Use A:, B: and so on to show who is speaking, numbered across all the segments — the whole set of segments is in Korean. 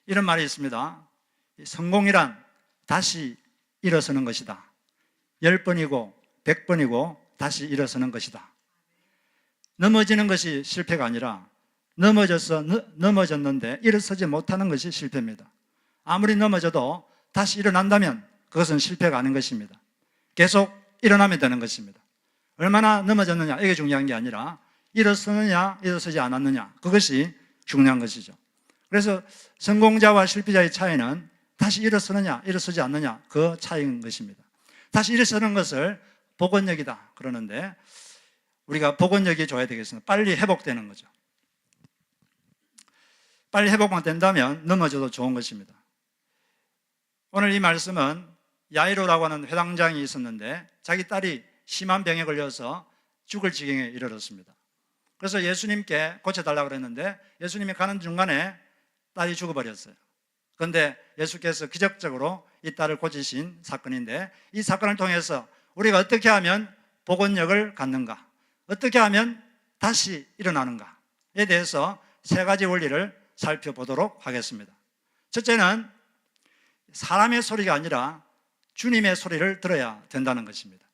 A: 이런 말이 있습니다. 성공이란 다시 일어서는 것이다. 10번이고 100번이고 다시 일어서는 것이다. 넘어지는 것이 실패가 아니라 넘어졌는데 일어서지 못하는 것이 실패입니다. 아무리 넘어져도 다시 일어난다면 그것은 실패가 아닌 것입니다. 계속 일어나면 되는 것입니다. 얼마나 넘어졌느냐 이게 중요한 게 아니라 일어서느냐 일어서지 않았느냐 그것이 중요한 것이죠. 그래서 성공자와 실패자의 차이는 다시 일어서느냐 일어서지 않느냐 그 차이인 것입니다. 다시 일어서는 것을 복원력이다 그러는데 우리가 복원력이 좋아야 되겠습니다. 빨리 회복되는 거죠. 빨리 회복만 된다면 넘어져도 좋은 것입니다. 오늘 이 말씀은 야이로라고 하는 회당장이 있었는데 자기 딸이 심한 병에 걸려서 죽을 지경에 이르렀습니다. 그래서 예수님께 고쳐달라고 그랬는데 예수님이 가는 중간에 딸이 죽어버렸어요. 그런데 예수께서 기적적으로 이 딸을 고치신 사건인데 이 사건을 통해서 우리가 어떻게 하면 복원력을 갖는가, 어떻게 하면 다시 일어나는가에 대해서 세 가지 원리를 살펴보도록 하겠습니다. 첫째는 사람의 소리가 아니라 주님의 소리를 들어야 된다는 것입니다.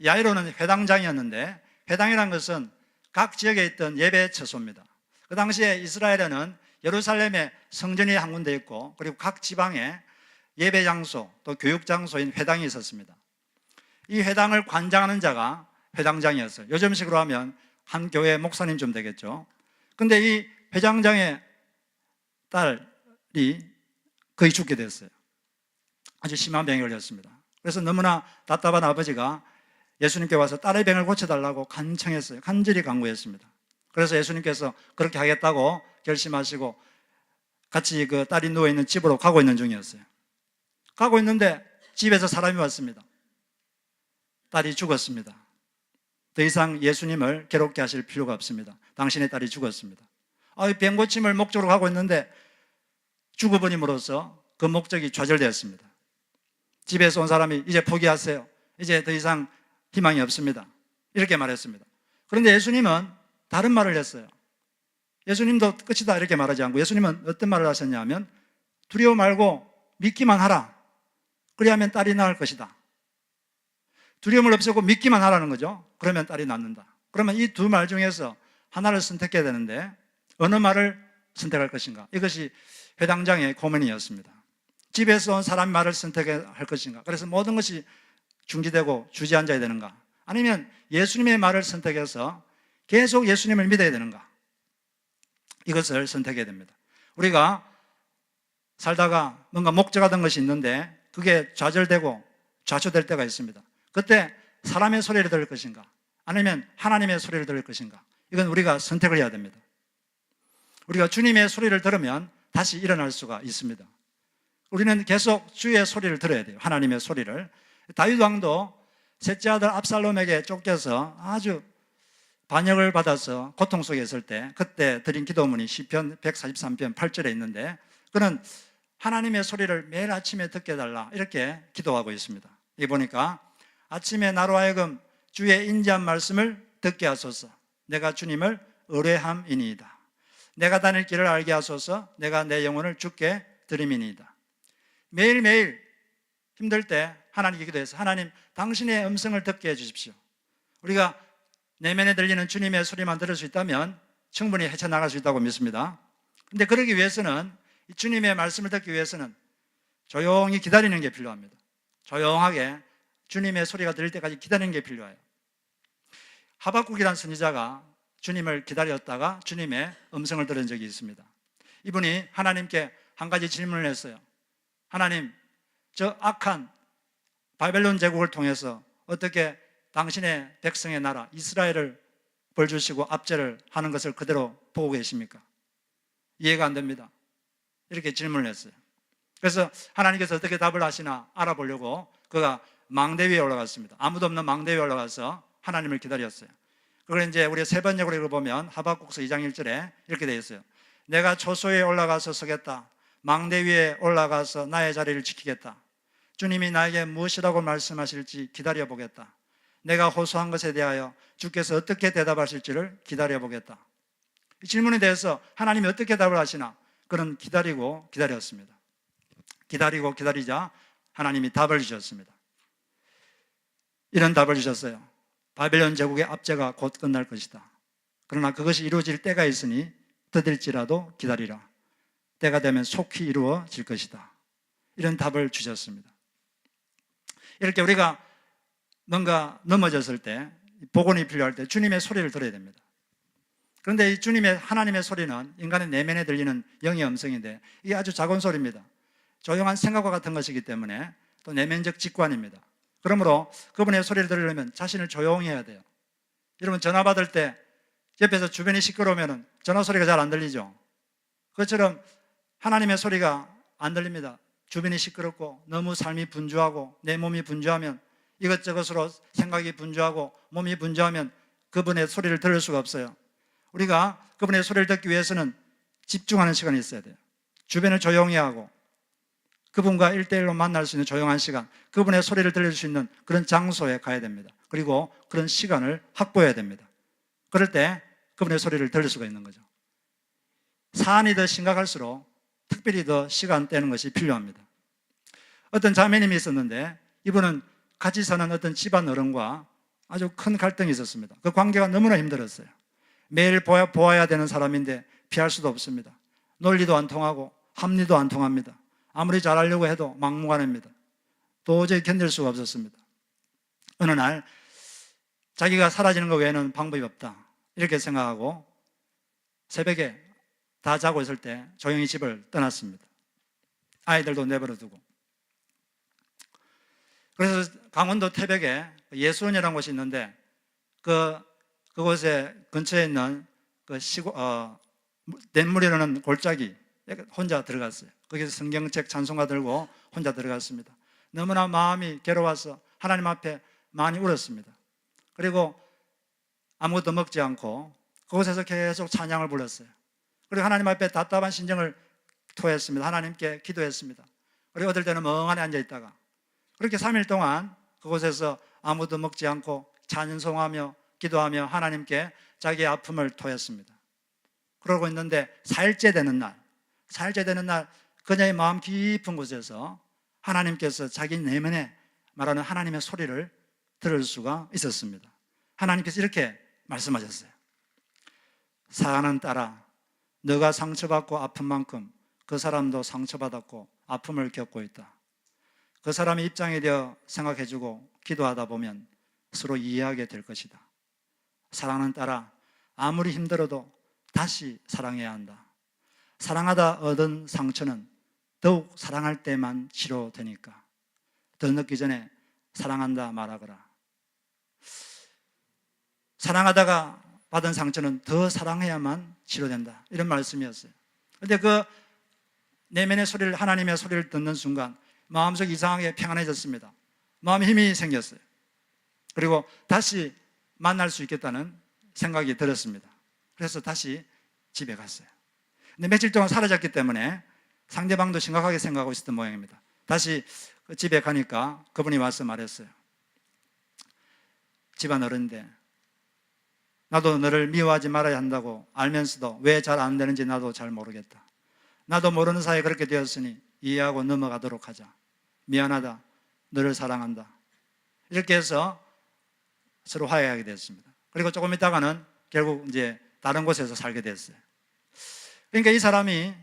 A: 야이로는 회당장이었는데 회당이라는 것은 각 지역에 있던 예배 처소입니다. 그 당시에 이스라엘에는 예루살렘에 성전이 한 군데 있고 그리고 각 지방에 예배 장소 또 교육 장소인 회당이 있었습니다. 이 회당을 관장하는 자가 회당장이었어요. 요즘식으로 하면 한 교회 목사님쯤 되겠죠. 근데 이 회장장의 딸이 거의 죽게 됐어요. 아주 심한 병에 걸렸습니다. 그래서 너무나 답답한 아버지가 예수님께 와서 딸의 병을 고쳐달라고 간청했어요. 간절히 간구했습니다. 그래서 예수님께서 그렇게 하겠다고 결심하시고 같이 그 딸이 누워있는 집으로 가고 있는 중이었어요. 가고 있는데 집에서 사람이 왔습니다. 딸이 죽었습니다. 더 이상 예수님을 괴롭게 하실 필요가 없습니다. 당신의 딸이 죽었습니다. 병 고침을 목적으로 가고 있는데 죽어버림으로써 그 목적이 좌절되었습니다. 집에서 온 사람이 이제 포기하세요. 이제 더 이상 희망이 없습니다. 이렇게 말했습니다. 그런데 예수님은 다른 말을 했어요. 예수님도 끝이다 이렇게 말하지 않고 예수님은 어떤 말을 하셨냐면 두려워 말고 믿기만 하라. 그리하면 딸이 나을 것이다. 두려움을 없애고 믿기만 하라는 거죠. 그러면 딸이 낫는다. 그러면 이 두 말 중에서 하나를 선택해야 되는데 어느 말을 선택할 것인가? 이것이 회당장의 고민이었습니다. 집에서 온 사람 말을 선택할 것인가? 그래서 모든 것이 중지되고 주저앉아야 되는가? 아니면 예수님의 말을 선택해서 계속 예수님을 믿어야 되는가? 이것을 선택해야 됩니다. 우리가 살다가 뭔가 목적하던 것이 있는데 그게 좌절되고 좌초될 때가 있습니다. 그때 사람의 소리를 들을 것인가? 아니면 하나님의 소리를 들을 것인가? 이건 우리가 선택을 해야 됩니다. 우리가 주님의 소리를 들으면 다시 일어날 수가 있습니다. 우리는 계속 주의 소리를 들어야 돼요. 하나님의 소리를. 다윗 왕도 셋째 아들 압살롬에게 쫓겨서 아주 반역을 받아서 고통 속에 있을 때 그때 드린 기도문이 시편 143편 8절에 있는데 그는 하나님의 소리를 매일 아침에 듣게 해달라 이렇게 기도하고 있습니다. 이 보니까 아침에 나로 하여금 주의 인자한 말씀을 듣게 하소서. 내가 주님을 의뢰함이니이다. 내가 다닐 길을 알게 하소서. 내가 내 영혼을 주께 드림이니이다. 매일매일 힘들 때 하나님께 기도해서 하나님 당신의 음성을 듣게 해주십시오. 우리가 내면에 들리는 주님의 소리만 들을 수 있다면 충분히 헤쳐나갈 수 있다고 믿습니다. 그런데 그러기 위해서는 주님의 말씀을 듣기 위해서는 조용히 기다리는 게 필요합니다. 조용하게 주님의 소리가 들릴 때까지 기다리는 게 필요해요. 하박국이라는 선지자가 주님을 기다렸다가 주님의 음성을 들은 적이 있습니다. 이분이 하나님께 한 가지 질문을 했어요. 하나님, 저 악한 바벨론 제국을 통해서 어떻게 당신의 백성의 나라 이스라엘을 벌주시고 압제를 하는 것을 그대로 보고 계십니까? 이해가 안 됩니다. 이렇게 질문을 했어요. 그래서 하나님께서 어떻게 답을 하시나 알아보려고 그가 망대 위에 올라갔습니다. 아무도 없는 망대 위에 올라가서 하나님을 기다렸어요. 그걸 이제 우리 세 번역으로 읽어보면 하박국서 2장 1절에 이렇게 되어 있어요. 내가 초소에 올라가서 서겠다. 망대 위에 올라가서 나의 자리를 지키겠다. 주님이 나에게 무엇이라고 말씀하실지 기다려보겠다. 내가 호소한 것에 대하여 주께서 어떻게 대답하실지를 기다려보겠다. 이 질문에 대해서 하나님이 어떻게 답을 하시나 그는 기다리고 기다렸습니다. 기다리고 기다리자 하나님이 답을 주셨습니다. 이런 답을 주셨어요. 바벨론 제국의 압제가 곧 끝날 것이다. 그러나 그것이 이루어질 때가 있으니 더딜지라도 기다리라. 때가 되면 속히 이루어질 것이다. 이런 답을 주셨습니다. 이렇게 우리가 뭔가 넘어졌을 때, 복원이 필요할 때 주님의 소리를 들어야 됩니다. 그런데 이 하나님의 소리는 인간의 내면에 들리는 영의 음성인데 이게 아주 작은 소리입니다. 조용한 생각과 같은 것이기 때문에 또 내면적 직관입니다. 그러므로 그분의 소리를 들으려면 자신을 조용히 해야 돼요. 여러분 전화 받을 때 옆에서 주변이 시끄러우면 전화 소리가 잘 안 들리죠. 그것처럼 하나님의 소리가 안 들립니다. 주변이 시끄럽고 너무 삶이 분주하고 내 몸이 분주하면, 이것저것으로 생각이 분주하고 몸이 분주하면 그분의 소리를 들을 수가 없어요. 우리가 그분의 소리를 듣기 위해서는 집중하는 시간이 있어야 돼요. 주변을 조용히 하고 그분과 1대1로 만날 수 있는 조용한 시간, 그분의 소리를 들릴 수 있는 그런 장소에 가야 됩니다. 그리고 그런 시간을 확보해야 됩니다. 그럴 때 그분의 소리를 들을 수가 있는 거죠. 사안이 더 심각할수록 특별히 더 시간 떼는 것이 필요합니다. 어떤 자매님이 있었는데 이분은 같이 사는 어떤 집안 어른과 아주 큰 갈등이 있었습니다. 그 관계가 너무나 힘들었어요. 매일 보아야 되는 사람인데 피할 수도 없습니다. 논리도 안 통하고 합리도 안 통합니다. 아무리 잘하려고 해도 막무가내입니다. 도저히 견딜 수가 없었습니다. 어느 날 자기가 사라지는 것 외에는 방법이 없다 이렇게 생각하고 새벽에 다 자고 있을 때 조용히 집을 떠났습니다. 아이들도 내버려 두고. 그래서 강원도 태백에 예수원이라는 곳이 있는데 그곳에 근처에 있는 냇물이 흐르는 골짜기 혼자 들어갔어요. 거기서 성경책 찬송가 들고 혼자 들어갔습니다. 너무나 마음이 괴로워서 하나님 앞에 많이 울었습니다. 그리고 아무것도 먹지 않고 그곳에서 계속 찬양을 불렀어요. 그리고 하나님 앞에 답답한 심정을 토했습니다. 하나님께 기도했습니다. 그리고 어떨 때는 멍하니 앉아있다가 그렇게 3일 동안 그곳에서 아무도 먹지 않고 찬송하며 기도하며 하나님께 자기의 아픔을 토했습니다. 그러고 있는데 4일째 되는 날 그녀의 마음 깊은 곳에서 하나님께서 자기 내면에 말하는 하나님의 소리를 들을 수가 있었습니다. 하나님께서 이렇게 말씀하셨어요. 사랑하는 딸아, 너가 상처받고 아픈 만큼 그 사람도 상처받았고 아픔을 겪고 있다. 그 사람의 입장에 대해 생각해주고 기도하다 보면 서로 이해하게 될 것이다. 사랑하는 딸아, 아무리 힘들어도 다시 사랑해야 한다. 사랑하다 얻은 상처는 더욱 사랑할 때만 치료되니까 더 늦기 전에 사랑한다 말하거라. 사랑하다가 받은 상처는 더 사랑해야만 치료된다. 이런 말씀이었어요. 그런데 그 내면의 소리를, 하나님의 소리를 듣는 순간 마음속이 이상하게 평안해졌습니다. 마음에 힘이 생겼어요. 그리고 다시 만날 수 있겠다는 생각이 들었습니다. 그래서 다시 집에 갔어요. 근데 며칠 동안 사라졌기 때문에 상대방도 심각하게 생각하고 있었던 모양입니다. 다시 집에 가니까 그분이 와서 말했어요. 집안 어른인데 나도 너를 미워하지 말아야 한다고 알면서도 왜 잘 안 되는지 나도 잘 모르겠다. 나도 모르는 사이에 그렇게 되었으니 이해하고 넘어가도록 하자. 미안하다. 너를 사랑한다. 이렇게 해서 서로 화해하게 됐습니다. 그리고 조금 있다가는 결국 이제 다른 곳에서 살게 됐어요. 그러니까 이 사람이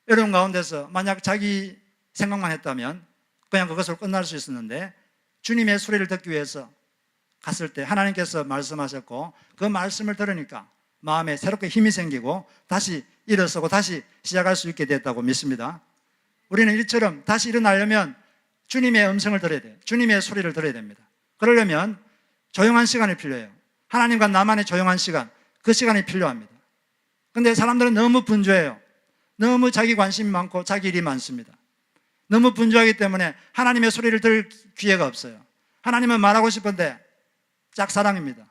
A: 어려운 가운데서 만약 자기 생각만 했다면 그냥 그것으로 끝날 수 있었는데 주님의 소리를 듣기 위해서 갔을 때 하나님께서 말씀하셨고 그 말씀을 들으니까 마음에 새롭게 힘이 생기고 다시 일어서고 다시 시작할 수 있게 됐다고 믿습니다. 우리는 이처럼 다시 일어나려면 주님의 음성을 들어야 돼요. 주님의 소리를 들어야 됩니다. 그러려면 조용한 시간이 필요해요. 하나님과 나만의 조용한 시간, 그 시간이 필요합니다. 그런데 사람들은 너무 분주해요. 너무 자기 관심이 많고 자기 일이 많습니다. 너무 분주하기 때문에 하나님의 소리를 들을 기회가 없어요. 하나님은 말하고 싶은데 짝사랑입니다.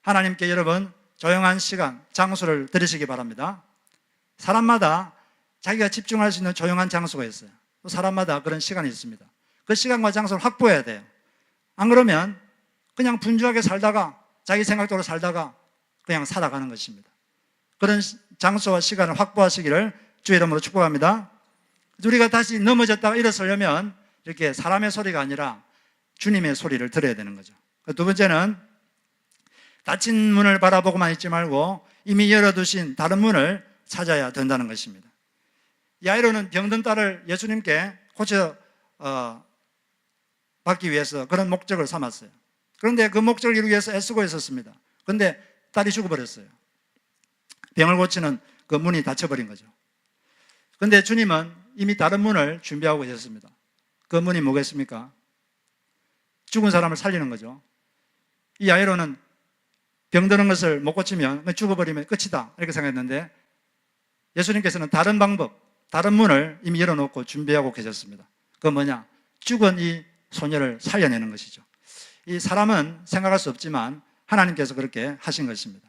A: 하나님께 여러분 조용한 시간, 장소를 들으시기 바랍니다. 사람마다 자기가 집중할 수 있는 조용한 장소가 있어요. 또 사람마다 그런 시간이 있습니다. 그 시간과 장소를 확보해야 돼요. 안 그러면 그냥 분주하게 살다가 자기 생각대로 살다가 그냥 살아가는 것입니다. 그런 장소와 시간을 확보하시기를 주의 이름으로 축복합니다. 우리가 다시 넘어졌다가 일어서려면 이렇게 사람의 소리가 아니라 주님의 소리를 들어야 되는 거죠. 두 번째는 닫힌 문을 바라보고만 있지 말고 이미 열어두신 다른 문을 찾아야 된다는 것입니다. 야이로는 병든 딸을 예수님께 고쳐 받기 위해서 그런 목적을 삼았어요. 그런데 그 목적을 이루기 위해서 애쓰고 있었습니다. 그런데 딸이 죽어버렸어요. 병을 고치는 그 문이 닫혀버린 거죠. 그런데 주님은 이미 다른 문을 준비하고 계셨습니다. 그 문이 뭐겠습니까? 죽은 사람을 살리는 거죠. 이 야이로는 병드는 것을 못 고치면 죽어버리면 끝이다 이렇게 생각했는데 예수님께서는 다른 방법, 다른 문을 이미 열어놓고 준비하고 계셨습니다. 그건 뭐냐? 죽은 이 소녀를 살려내는 것이죠. 이 사람은 생각할 수 없지만 하나님께서 그렇게 하신 것입니다.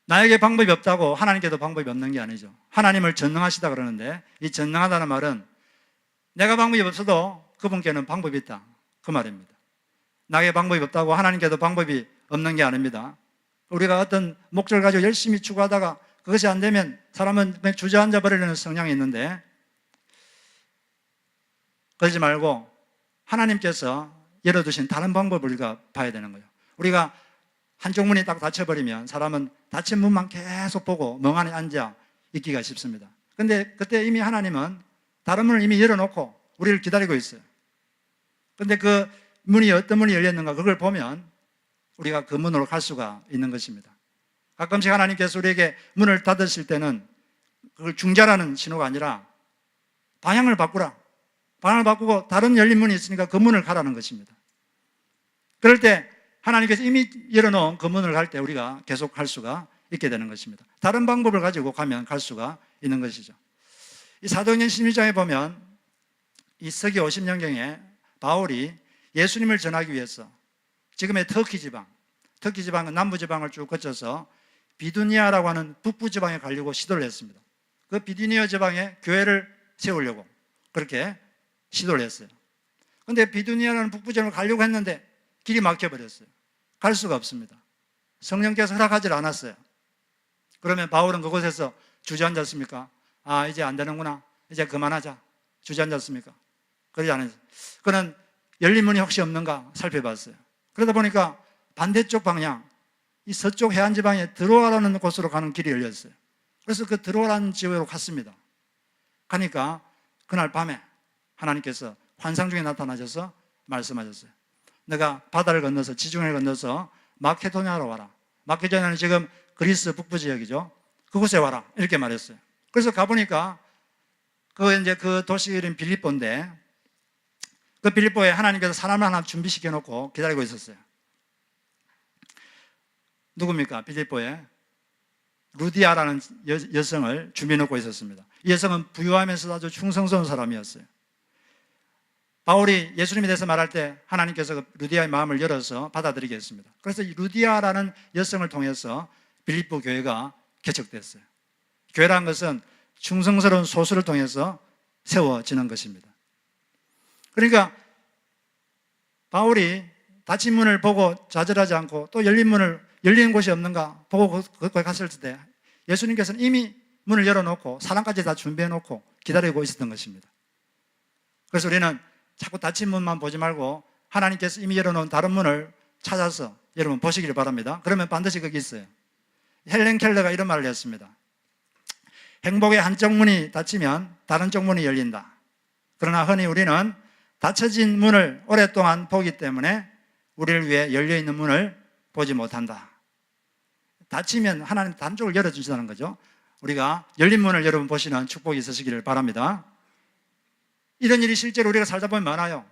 A: 나에게 방법이 없다고 하나님께도 방법이 없는 게 아니죠. 하나님을 전능하시다 그러는데 이 전능하다는 말은 내가 방법이 없어도 그분께는 방법이 있다 그 말입니다. 나에게 방법이 없다고 하나님께도 방법이 없는 게 아닙니다. 우리가 어떤 목적을 가지고 열심히 추구하다가 그것이 안 되면 사람은 그냥 주저앉아 버리려는 성향이 있는데 그러지 말고 하나님께서 열어두신 다른 방법을 우리가 봐야 되는 거예요. 우리가 한쪽 문이 딱 닫혀버리면 사람은 닫힌 문만 계속 보고 멍하니 앉아 있기가 쉽습니다. 그런데 그때 이미 하나님은 다른 문을 이미 열어놓고 우리를 기다리고 있어요. 그런데 그 문이 어떤 문이 열렸는가 그걸 보면 우리가 그 문으로 갈 수가 있는 것입니다. 가끔씩 하나님께서 우리에게 문을 닫으실 때는 그걸 중재라는 신호가 아니라 방향을 바꾸라. 방향을 바꾸고 다른 열린 문이 있으니까 그 문을 가라는 것입니다. 그럴 때 하나님께서 이미 열어놓은 그 문을 갈 때 우리가 계속 갈 수가 있게 되는 것입니다. 다른 방법을 가지고 가면 갈 수가 있는 것이죠. 이 사도행전 16장에 보면 이 서기 50년경에 바울이 예수님을 전하기 위해서 지금의 터키 지방은 남부 지방을 쭉 거쳐서 비두니아라고 하는 북부 지방에 가려고 시도를 했습니다. 그 비두니아 지방에 교회를 세우려고 그렇게 시도를 했어요. 그런데 비두니아라는 북부 지방을 가려고 했는데 길이 막혀버렸어요. 갈 수가 없습니다. 성령께서 허락하지 않았어요. 그러면 바울은 그곳에서 주저앉았습니까? 아, 이제 안 되는구나. 이제 그만하자. 주저앉았습니까? 그러지 않았어요. 그는 열린 문이 혹시 없는가 살펴봤어요. 그러다 보니까 반대쪽 방향, 이 서쪽 해안 지방에 드로아라는 곳으로 가는 길이 열렸어요. 그래서 그 드로아라는 지역으로 갔습니다. 가니까 그날 밤에 하나님께서 환상 중에 나타나셔서 말씀하셨어요. 내가 바다를 건너서 지중해를 건너서 마케도니아로 와라. 마케도니아는 지금 그리스 북부 지역이죠. 그곳에 와라. 이렇게 말했어요. 그래서 가보니까 그 도시 이름 빌립보인데 그 빌립보에 하나님께서 사람을 하나 준비시켜 놓고 기다리고 있었어요. 누굽니까? 빌립보에 루디아라는 여성을 준비해 놓고 있었습니다. 이 여성은 부유하면서 아주 충성스러운 사람이었어요. 바울이 예수님에 대해서 말할 때 하나님께서 그 루디아의 마음을 열어서 받아들이게 했습니다. 그래서 이 루디아라는 여성을 통해서 빌립보 교회가 개척됐어요. 교회라는 것은 충성스러운 소수를 통해서 세워지는 것입니다. 그러니까 바울이 닫힌 문을 보고 좌절하지 않고 또 열린 곳이 없는가 보고 거기 갔을 때 예수님께서는 이미 문을 열어놓고 사람까지 다 준비해놓고 기다리고 있었던 것입니다. 그래서 우리는 자꾸 닫힌 문만 보지 말고 하나님께서 이미 열어놓은 다른 문을 찾아서 여러분 보시기를 바랍니다. 그러면 반드시 거기 있어요. 헬렌 켈러가 이런 말을 했습니다. 행복의 한쪽 문이 닫히면 다른 쪽 문이 열린다. 그러나 흔히 우리는 닫혀진 문을 오랫동안 보기 때문에 우리를 위해 열려있는 문을 보지 못한다. 닫히면 하나님 한쪽을 열어주신다는 거죠. 우리가 열린 문을 여러분 보시는 축복이 있으시기를 바랍니다. 이런 일이 실제로 우리가 살다 보면 많아요.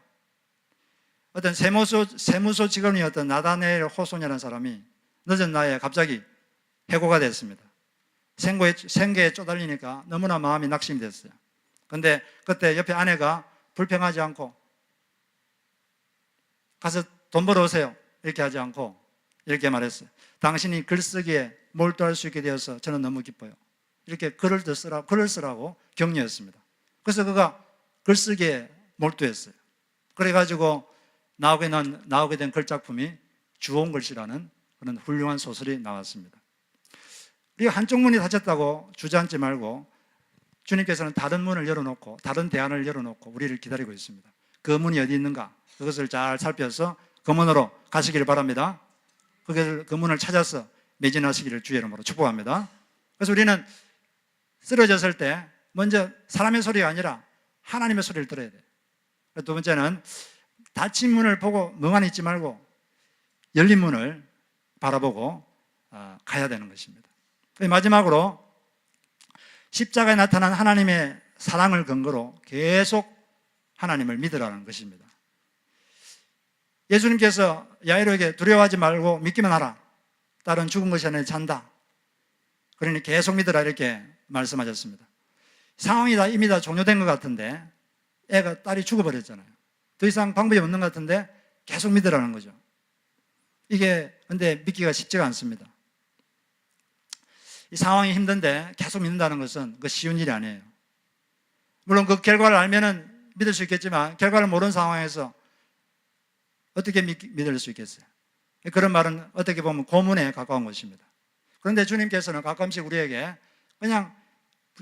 A: 어떤 세무서 직원이었던 나다넬 호손이라는 사람이 늦은 나이에 갑자기 해고가 됐습니다. 생계에 쪼달리니까 너무나 마음이 낙심이 됐어요. 그런데 그때 옆에 아내가 불평하지 않고 가서 돈 벌어오세요 이렇게 하지 않고 이렇게 말했어요. 당신이 글쓰기에 몰두할 수 있게 되어서 저는 너무 기뻐요. 이렇게 글을 쓰라고 격려했습니다. 그래서 그가 글쓰기에 몰두했어요. 그래가지고 나오게 된 글작품이 주홍글씨라는 그런 훌륭한 소설이 나왔습니다. 우리가 한쪽 문이 닫혔다고 주저앉지 말고 주님께서는 다른 문을 열어놓고 다른 대안을 열어놓고 우리를 기다리고 있습니다. 그 문이 어디 있는가? 그것을 잘 살펴서 그 문으로 가시기를 바랍니다. 그 문을 찾아서 매진하시기를 주의 이름으로 축복합니다. 그래서 우리는 쓰러졌을 때 먼저 사람의 소리가 아니라 하나님의 소리를 들어야 돼요. 두 번째는 닫힌 문을 보고 멍하니 있지 말고 열린 문을 바라보고 가야 되는 것입니다. 마지막으로 십자가에 나타난 하나님의 사랑을 근거로 계속 하나님을 믿으라는 것입니다. 예수님께서 야이로에게 두려워하지 말고 믿기만 하라. 딸은 죽은 것이 아니라 잔다. 그러니 계속 믿으라 이렇게 말씀하셨습니다. 상황이 이미 다 종료된 것 같은데 딸이 죽어버렸잖아요. 더 이상 방법이 없는 것 같은데 계속 믿으라는 거죠. 이게 근데 믿기가 쉽지가 않습니다. 이 상황이 힘든데 계속 믿는다는 것은 그 쉬운 일이 아니에요. 물론 그 결과를 알면은 믿을 수 있겠지만 결과를 모르는 상황에서 어떻게 믿을 수 있겠어요? 그런 말은 어떻게 보면 고문에 가까운 것입니다. 그런데 주님께서는 가끔씩 우리에게 그냥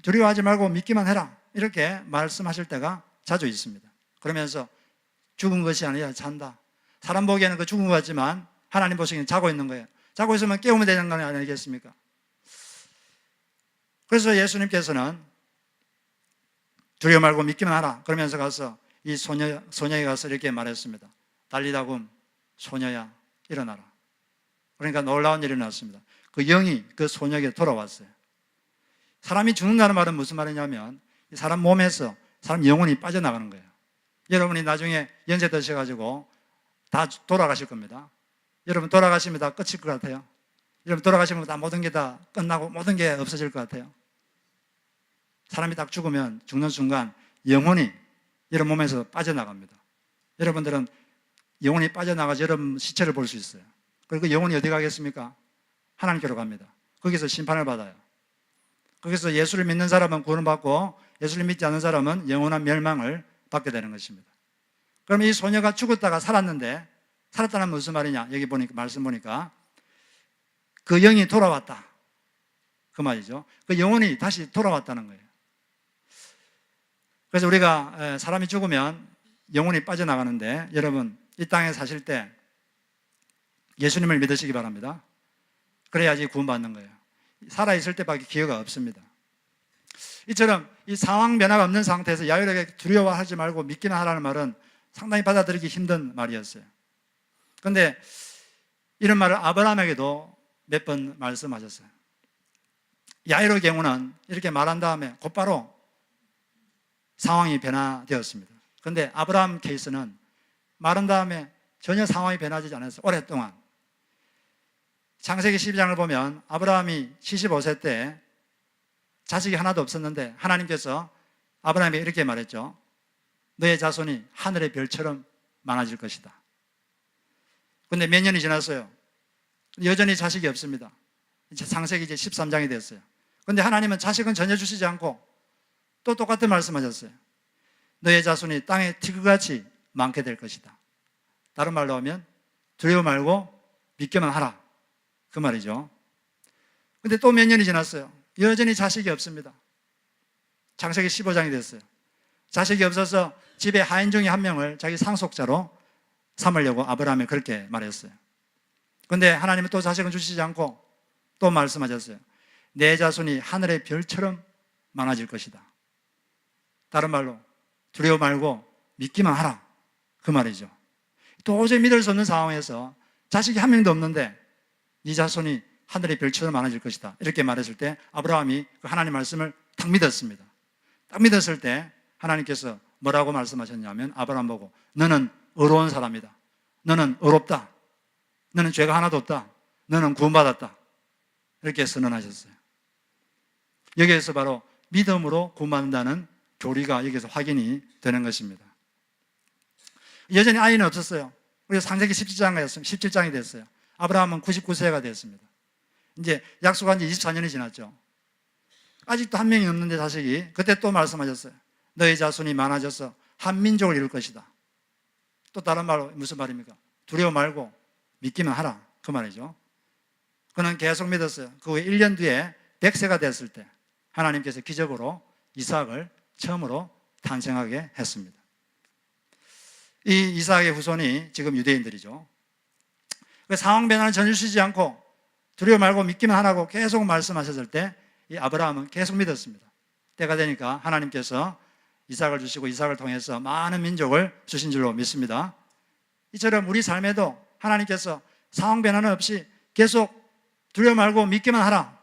A: 두려워하지 말고 믿기만 해라 이렇게 말씀하실 때가 자주 있습니다. 그러면서 죽은 것이 아니라 잔다. 사람 보기에는 그 죽은 것 같지만 하나님 보시기에는 자고 있는 거예요. 자고 있으면 깨우면 되는 거 아니겠습니까? 그래서 예수님께서는 두려워 말고 믿기만 하라 그러면서 가서 이 소녀에 가서 이렇게 말했습니다. 달리다굼 소녀야 일어나라. 그러니까 놀라운 일이 일어났습니다. 그 영이 그 소녀에게 돌아왔어요. 사람이 죽는다는 말은 무슨 말이냐면 사람 몸에서 사람 영혼이 빠져나가는 거예요. 여러분이 나중에 연세 드셔가지고 다 돌아가실 겁니다. 여러분 돌아가시면 다 끝일 것 같아요? 여러분 돌아가시면 다 모든 게 다 끝나고 모든 게 없어질 것 같아요? 사람이 딱 죽으면 죽는 순간 영혼이 여러분 몸에서 빠져나갑니다. 여러분들은 영혼이 빠져나가서 여러분 시체를 볼 수 있어요. 그리고 그 영혼이 어디 가겠습니까? 하나님께로 갑니다. 거기서 심판을 받아요. 거기서 예수를 믿는 사람은 구원을 받고 예수를 믿지 않는 사람은 영원한 멸망을 받게 되는 것입니다. 그럼 이 소녀가 죽었다가 살았는데 살았다는 무슨 말이냐? 여기 보니까 말씀 보니까 그 영이 돌아왔다. 그 말이죠. 그 영혼이 다시 돌아왔다는 거예요. 그래서 우리가 사람이 죽으면 영혼이 빠져나가는데 여러분 이 땅에 사실 때 예수님을 믿으시기 바랍니다. 그래야지 구원받는 거예요. 살아있을 때밖에 기회가 없습니다. 이처럼 이 상황 변화가 없는 상태에서 야유에게 두려워하지 말고 믿기만 하라는 말은 상당히 받아들이기 힘든 말이었어요. 그런데 이런 말을 아브라함에게도 몇 번 말씀하셨어요. 야이로의 경우는 이렇게 말한 다음에 곧바로 상황이 변화되었습니다. 그런데 아브라함 케이스는 말한 다음에 전혀 상황이 변하지 않았어요. 오랫동안. 창세기 12장을 보면 아브라함이 75세 때 자식이 하나도 없었는데 하나님께서 아브라함에게 이렇게 말했죠. 너의 자손이 하늘의 별처럼 많아질 것이다. 그런데 몇 년이 지났어요. 여전히 자식이 없습니다. 이제 창세기 이제 13장이 됐어요. 그런데 하나님은 자식은 전혀 주시지 않고 또 똑같은 말씀하셨어요. 너의 자손이 땅에 티그같이 많게 될 것이다. 다른 말로 하면 두려워 말고 믿기만 하라. 그 말이죠. 근데 또 몇 년이 지났어요. 여전히 자식이 없습니다. 창세기 15장이 됐어요. 자식이 없어서 집에 하인 중에 한 명을 자기 상속자로 삼으려고 아브라함이 그렇게 말했어요. 그런데 하나님은 또 자식은 주시지 않고 또 말씀하셨어요. 내 자손이 하늘의 별처럼 많아질 것이다. 다른 말로 두려워 말고 믿기만 하라. 그 말이죠. 도저히 믿을 수 없는 상황에서 자식이 한 명도 없는데 네 자손이 하늘의 별처럼 많아질 것이다. 이렇게 말했을 때 아브라함이 그 하나님 말씀을 딱 믿었습니다. 딱 믿었을 때 하나님께서 뭐라고 말씀하셨냐면 아브라함 보고 너는 의로운 사람이다. 너는 의롭다. 너는 죄가 하나도 없다. 너는 구원받았다. 이렇게 선언하셨어요. 여기에서 바로 믿음으로 구원받는다는 교리가 여기서 확인이 되는 것입니다. 여전히 아이는 없었어요. 그래서 창세기 17장이 됐어요. 아브라함은 99세가 됐습니다. 이제 약속한 지 24년이 지났죠. 아직도 한 명이 없는데 자식이 그때 또 말씀하셨어요. 너의 자손이 많아져서 한 민족을 이룰 것이다. 또 다른 말로 무슨 말입니까? 두려워 말고 믿기만 하라. 그 말이죠. 그는 계속 믿었어요. 그 후에 1년 뒤에 100세가 됐을 때 하나님께서 기적으로 이삭을 처음으로 탄생하게 했습니다. 이 이삭의 후손이 지금 유대인들이죠. 그 상황 변화는 전혀 쉬지 않고 두려워 말고 믿기만 하라고 계속 말씀하셨을 때 이 아브라함은 계속 믿었습니다. 때가 되니까 하나님께서 이삭을 주시고 이삭을 통해서 많은 민족을 주신 줄로 믿습니다. 이처럼 우리 삶에도 하나님께서 상황 변화는 없이 계속 두려워 말고 믿기만 하라,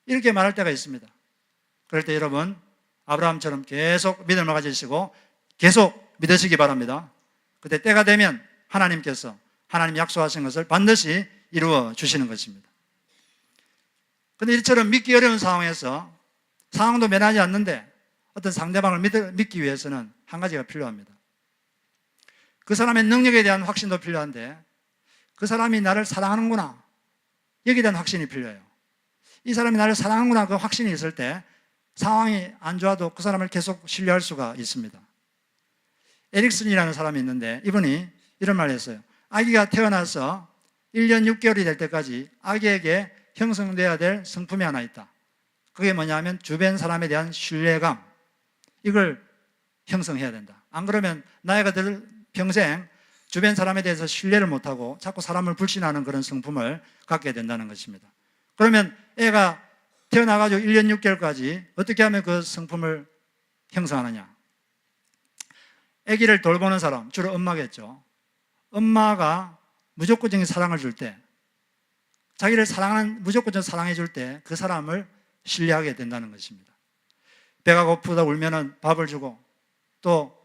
A: 이렇게 말할 때가 있습니다. 그럴 때 여러분 아브라함처럼 계속 믿음을 가지시고 계속 믿으시기 바랍니다. 그때 때가 되면 하나님께서 하나님 약속하신 것을 반드시 이루어 주시는 것입니다. 그런데 이처럼 믿기 어려운 상황에서 상황도 면하지 않는데 어떤 상대방을 믿기 위해서는 한 가지가 필요합니다. 그 사람의 능력에 대한 확신도 필요한데 그 사람이 나를 사랑하는구나, 여기에 대한 확신이 필요해요. 이 사람이 나를 사랑하는구나, 그 확신이 있을 때 상황이 안 좋아도 그 사람을 계속 신뢰할 수가 있습니다. 에릭슨이라는 사람이 있는데 이분이 이런 말을 했어요. 아기가 태어나서 1년 6개월이 될 때까지 아기에게 형성돼야 될 성품이 하나 있다. 그게 뭐냐면 주변 사람에 대한 신뢰감, 이걸 형성해야 된다. 안 그러면 나이가 들 평생 주변 사람에 대해서 신뢰를 못하고 자꾸 사람을 불신하는 그런 성품을 갖게 된다는 것입니다. 그러면 애가 태어나가지고 1년 6개월까지 어떻게 하면 그 성품을 형성하느냐? 아기를 돌보는 사람, 주로 엄마겠죠. 엄마가 무조건적인 사랑을 줄 때, 자기를 무조건적으로 사랑해 줄 때 그 사람을 신뢰하게 된다는 것입니다. 배가 고프다 울면은 밥을 주고, 또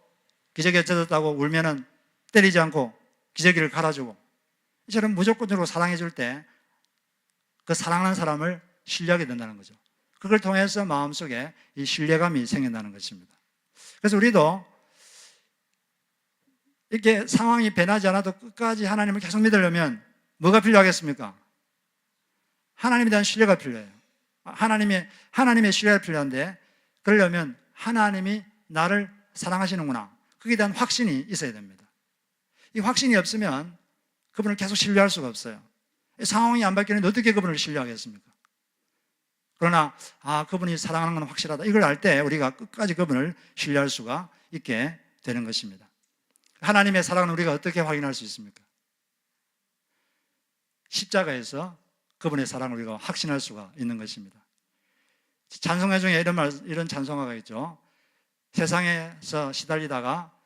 A: 기저귀 젖었다고 울면은 때리지 않고 기저귀를 갈아주고, 이처럼 무조건적으로 사랑해 줄 때 그 사랑하는 사람을 신뢰하게 된다는 거죠. 그걸 통해서 마음속에 이 신뢰감이 생긴다는 것입니다. 그래서 우리도 이렇게 상황이 변하지 않아도 끝까지 하나님을 계속 믿으려면 뭐가 필요하겠습니까? 하나님에 대한 신뢰가 필요해요. 하나님의 신뢰가 필요한데, 그러려면 하나님이 나를 사랑하시는구나, 거기에 대한 확신이 있어야 됩니다. 이 확신이 없으면 그분을 계속 신뢰할 수가 없어요. 상황이 안 바뀌는데 어떻게 그분을 신뢰하겠습니까? 그러나 그분이 사랑하는 건 확실하다, 이걸 알 때 우리가 끝까지 그분을 신뢰할 수가 있게 되는 것입니다. 하나님의 사랑은 우리가 어떻게 확인할 수 있습니까? 십자가에서 그분의 사랑을 우리가 확신할 수가 있는 것입니다. 찬송가 중에 이런 찬송가가 있죠. 세상에서 시달리다가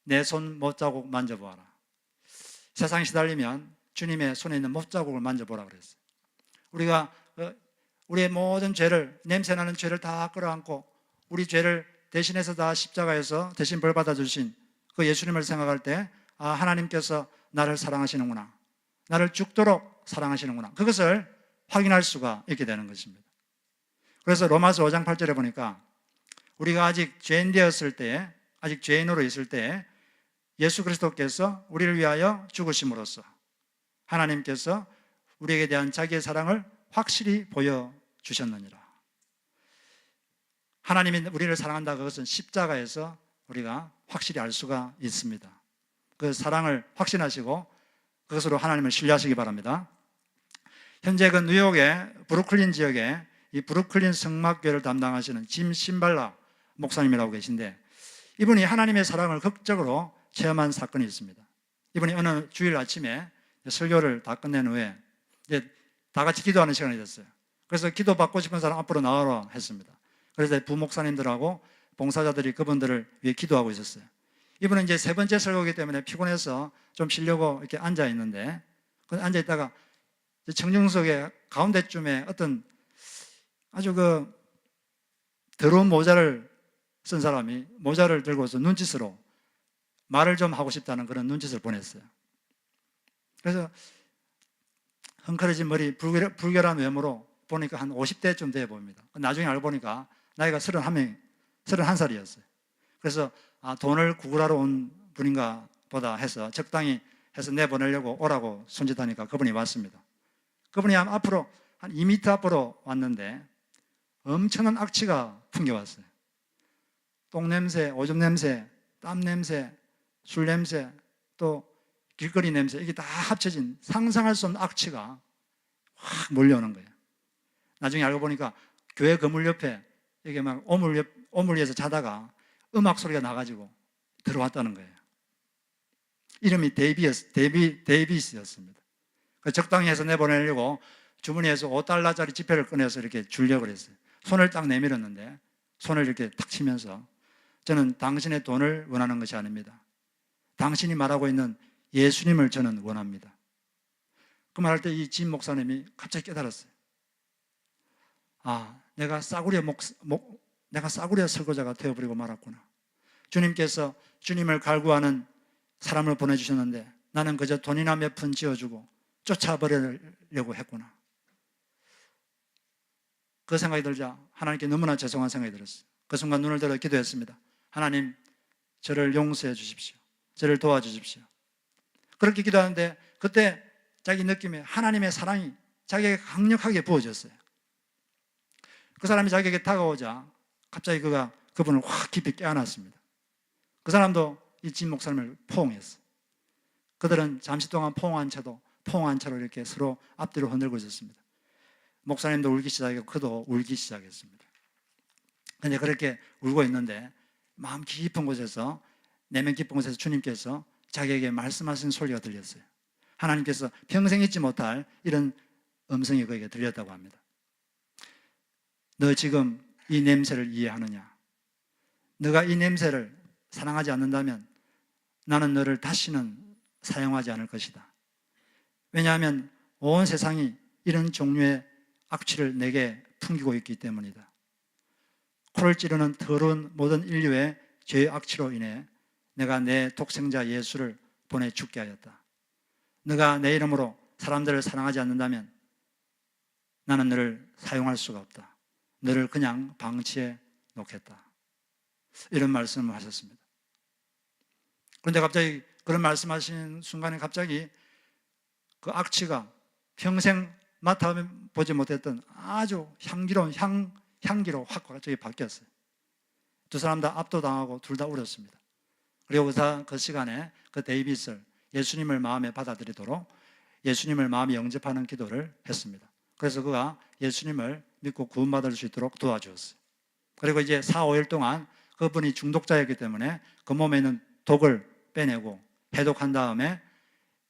A: 내 손 못자국 만져보아라. 세상에 시달리면 주님의 손에 있는 못자국을 만져보라 그랬어요. 우리가 우리의 모든 죄를, 냄새나는 죄를 다 끌어안고 우리 죄를 대신해서 다 십자가에서 대신 벌 받아주신 그 예수님을 생각할 때 하나님께서 나를 사랑하시는구나, 나를 죽도록 사랑하시는구나, 그것을 확인할 수가 있게 되는 것입니다. 그래서 로마서 5장 8절에 보니까 우리가 아직 죄인 되었을 때, 아직 죄인으로 있을 때 예수 그리스도께서 우리를 위하여 죽으심으로써 하나님께서 우리에게 대한 자기의 사랑을 확실히 보여주셨느니라. 하나님이 우리를 사랑한다, 그것은 십자가에서 우리가 확실히 알 수가 있습니다. 그 사랑을 확신하시고 그것으로 하나님을 신뢰하시기 바랍니다. 현재 그 뉴욕의 브루클린 지역에 이 브루클린 성막교회를 담당하시는 짐 신발라 목사님이라고 계신데, 이분이 하나님의 사랑을 극적으로 체험한 사건이 있습니다. 이분이 어느 주일 아침에 설교를 다 끝낸 후에 이제 다 같이 기도하는 시간이 됐어요. 그래서 기도 받고 싶은 사람 앞으로 나와라 했습니다. 그래서 부목사님들하고 봉사자들이 그분들을 위해 기도하고 있었어요. 이분은 이제 세 번째 설교이기 때문에 피곤해서 좀 쉬려고 이렇게 앉아 있는데, 앉아 있다가 청중석의 가운데쯤에 어떤 아주 더러운 모자를 쓴 사람이 모자를 들고서 눈짓으로 말을 좀 하고 싶다는 그런 눈짓을 보냈어요. 그래서 헝클어진 머리, 불결한 외모로 보니까 한 50대쯤 돼 보입니다. 나중에 알고 보니까 나이가 31살이었어요. 그래서 돈을 구걸하러 온 분인가 보다 해서 적당히 해서 내보내려고 오라고 손짓하니까 그분이 왔습니다. 그분이 앞으로 한 2m 앞으로 왔는데 엄청난 악취가 풍겨왔어요. 똥냄새, 오줌 냄새, 땀 냄새, 술 냄새, 또 길거리 냄새, 이게 다 합쳐진 상상할 수 없는 악취가 확 몰려오는 거예요. 나중에 알고 보니까 교회 건물 옆에 이게 막 오물 위에서 자다가 음악 소리가 나가지고 들어왔다는 거예요. 이름이 데이비스였습니다. 적당히 해서 내보내려고 주머니에서 $5짜리 지폐를 꺼내서 이렇게 주려고 그랬어요. 손을 딱 내밀었는데 손을 이렇게 탁 치면서 저는 당신의 돈을 원하는 것이 아닙니다. 당신이 말하고 있는 예수님을 저는 원합니다. 그 말할 때 이 진 목사님이 갑자기 깨달았어요. 아, 내가 싸구려 설교자가 되어버리고 말았구나. 주님께서 주님을 갈구하는 사람을 보내주셨는데 나는 그저 돈이나 몇 푼 지어주고 쫓아버리려고 했구나. 그 생각이 들자 하나님께 너무나 죄송한 생각이 들었어요. 그 순간 눈을 들어 기도했습니다. 하나님, 저를 용서해 주십시오. 저를 도와주십시오. 그렇게 기도하는데 그때 자기 느낌에 하나님의 사랑이 자기에게 강력하게 부어졌어요. 그 사람이 자기에게 다가오자 갑자기 그분을 확 깊이 껴안았습니다. 그 사람도 이 진 목사님을 포옹했어요. 그들은 잠시 동안 포옹한 채로 이렇게 서로 앞뒤로 흔들고 있었습니다. 목사님도 울기 시작했고 그도 울기 시작했습니다. 그런데 그렇게 울고 있는데 마음 깊은 곳에서, 내면 깊은 곳에서 주님께서 자기에게 말씀하신 소리가 들렸어요. 하나님께서 평생 잊지 못할 이런 음성이 그에게 들렸다고 합니다. 너 지금 이 냄새를 이해하느냐? 너가 이 냄새를 사랑하지 않는다면 나는 너를 다시는 사용하지 않을 것이다. 왜냐하면 온 세상이 이런 종류의 악취를 내게 풍기고 있기 때문이다. 코를 찌르는 더러운 모든 인류의 죄의 악취로 인해 내가 내 독생자 예수를 보내 죽게 하였다. 너가 내 이름으로 사람들을 사랑하지 않는다면 나는 너를 사용할 수가 없다. 너를 그냥 방치해 놓겠다. 이런 말씀을 하셨습니다. 그런데 갑자기 그런 말씀하신 순간에 갑자기 그 악취가 평생 맡아보지 못했던 아주 향기로운 향기로 확 갑자기 바뀌었어요. 두 사람 다 압도당하고 둘 다 울었습니다. 그리고 그 시간에 그 데이빗을 예수님을 마음에 받아들이도록 예수님을 마음에 영접하는 기도를 했습니다. 그래서 그가 예수님을 믿고 구원받을 수 있도록 도와주었어요. 그리고 이제 4, 5일 동안 그분이 중독자였기 때문에 그 몸에 있는 독을 빼내고 해독한 다음에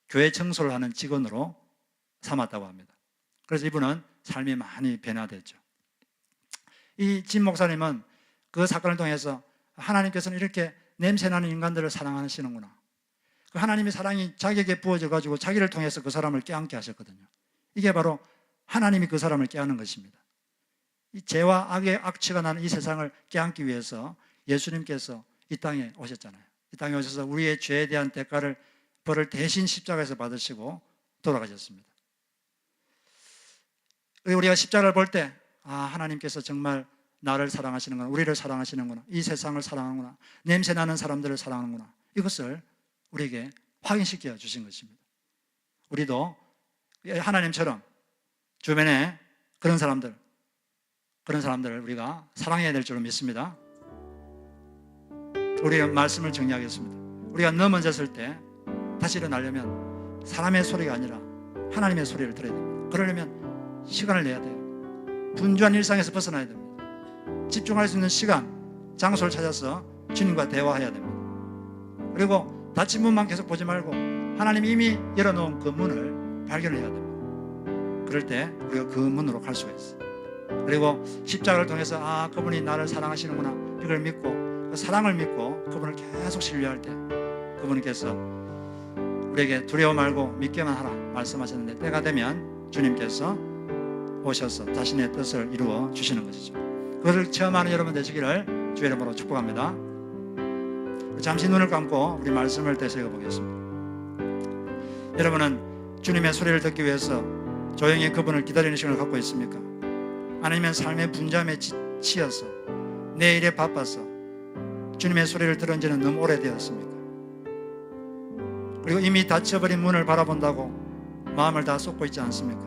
A: 교회 청소를 하는 직원으로 삼았다고 합니다. 그래서 이분은 삶이 많이 변화됐죠. 이 진 목사님은 그 사건을 통해서 하나님께서는 이렇게 냄새나는 인간들을 사랑하시는구나. 그 하나님의 사랑이 자기에게 부어져 가지고 자기를 통해서 그 사람을 깨안게 하셨거든요. 이게 바로 하나님이 그 사람을 깨하는 것입니다. 이 죄와 악의 악취가 나는 이 세상을 깨안기 위해서 예수님께서 이 땅에 오셨잖아요. 이 땅에 오셔서 우리의 죄에 대한 벌을 대신 십자가에서 받으시고 돌아가셨습니다. 우리가 십자가를 볼 때 하나님께서 정말 나를 사랑하시는구나, 우리를 사랑하시는구나, 이 세상을 사랑하는구나, 냄새나는 사람들을 사랑하는구나, 이것을 우리에게 확인시켜 주신 것입니다. 우리도 하나님처럼 주변에 그런 사람들을 우리가 사랑해야 될 줄로 믿습니다. 우리가 말씀을 정리하겠습니다. 우리가 넘어졌을 때 다시 일어나려면 사람의 소리가 아니라 하나님의 소리를 들어야 됩니다. 그러려면 시간을 내야 돼요. 분주한 일상에서 벗어나야 됩니다. 집중할 수 있는 시간, 장소를 찾아서 주님과 대화해야 됩니다. 그리고 닫힌 문만 계속 보지 말고 하나님이 이미 열어놓은 그 문을 발견해야 됩니다. 그럴 때 우리가 그 문으로 갈 수가 있어요. 그리고 십자가를 통해서 그분이 나를 사랑하시는구나, 이걸 믿고 그 사랑을 믿고 그분을 계속 신뢰할 때 그분께서 우리에게 두려워 말고 믿게만 하라 말씀하셨는데, 때가 되면 주님께서 오셔서 자신의 뜻을 이루어 주시는 것이죠. 그것을 체험하는 여러분 되시기를 주의 이름으로 축복합니다. 잠시 눈을 감고 우리 말씀을 되새겨 보겠습니다. 여러분은 주님의 소리를 듣기 위해서 조용히 그분을 기다리는 시간을 갖고 있습니까? 아니면 삶의 분주함에 치여서 내 일에 바빠서 주님의 소리를 들은 지는 너무 오래되었습니까? 그리고 이미 닫혀버린 문을 바라본다고 마음을 다 쏟고 있지 않습니까?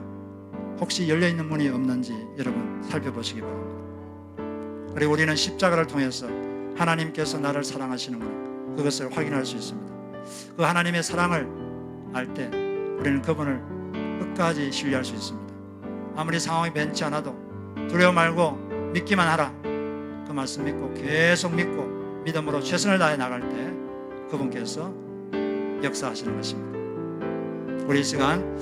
A: 혹시 열려있는 문이 없는지 여러분 살펴보시기 바랍니다. 그리고 우리는 십자가를 통해서 하나님께서 나를 사랑하시는구나, 그것을 확인할 수 있습니다. 그 하나님의 사랑을 알 때 우리는 그분을 끝까지 신뢰할 수 있습니다. 아무리 상황이 변치 않아도 두려워 말고 믿기만 하라. 그 말씀 믿고 계속 믿고 믿음으로 최선을 다해 나갈 때 그분께서 역사하시는 것입니다. 우리 이 시간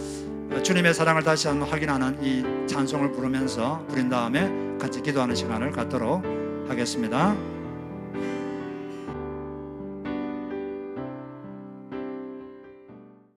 A: 주님의 사랑을 다시 한번 확인하는 이 찬송을 부르면서 부른 다음에 같이 기도하는 시간을 갖도록 하겠습니다.